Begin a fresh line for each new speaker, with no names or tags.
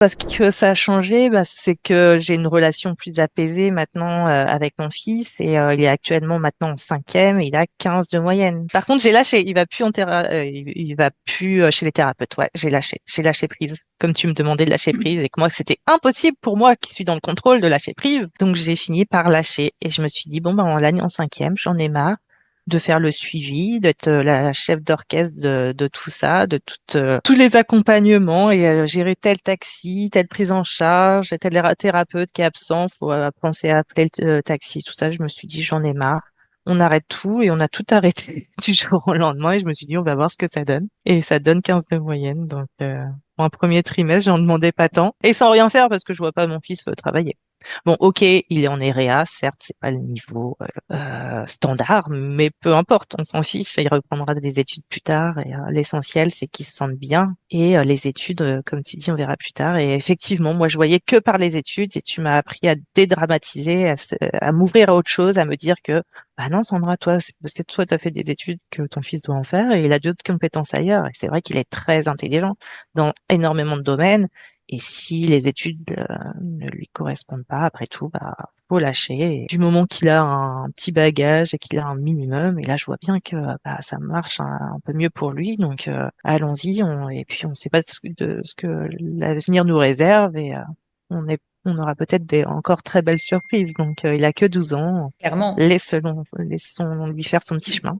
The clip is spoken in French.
Parce que ça a changé, c'est que j'ai une relation plus apaisée maintenant avec mon fils et il est actuellement maintenant en cinquième et il a 15 de moyenne. Par contre, j'ai lâché. Il va plus il va plus chez les thérapeutes. Ouais, j'ai lâché prise. Comme tu me demandais de lâcher prise et que moi c'était impossible pour moi qui suis dans le contrôle de lâcher prise. Donc j'ai fini par lâcher et je me suis dit bon en l'année en cinquième, j'en ai marre de faire le suivi, d'être la chef d'orchestre de tout ça, de tous les accompagnements et gérer tel taxi, telle prise en charge, tel thérapeute qui est absent, faut penser à appeler le taxi, tout ça. Je me suis dit, j'en ai marre. On arrête tout et on a tout arrêté du jour au lendemain et je me suis dit, on va voir ce que ça donne. Et ça donne 15 de moyenne. Donc, pour un premier trimestre, j'en demandais pas tant. Et sans rien faire parce que je vois pas mon fils travailler. Bon, ok, il est en EREA, certes, c'est pas le niveau standard, mais peu importe, on s'en fiche, il reprendra des études plus tard et l'essentiel c'est qu'il se sente bien et les études, comme tu dis, on verra plus tard. Et effectivement, moi je voyais que par les études et tu m'as appris à dédramatiser, à m'ouvrir à autre chose, à me dire que bah non Sandra, toi c'est parce que toi tu as fait des études que ton fils doit en faire et il a d'autres compétences ailleurs. Et c'est vrai qu'il est très intelligent dans énormément de domaines. Et si les études ne lui correspondent pas, après tout, faut lâcher. Et du moment qu'il a un petit bagage et qu'il a un minimum, et là je vois bien que ça marche un peu mieux pour lui. Donc allons-y. Et puis on ne sait pas de ce que l'avenir nous réserve et on aura peut-être des encore très belles surprises. Donc il a que 12 ans.
Clairement.
Laissons lui faire son petit chemin.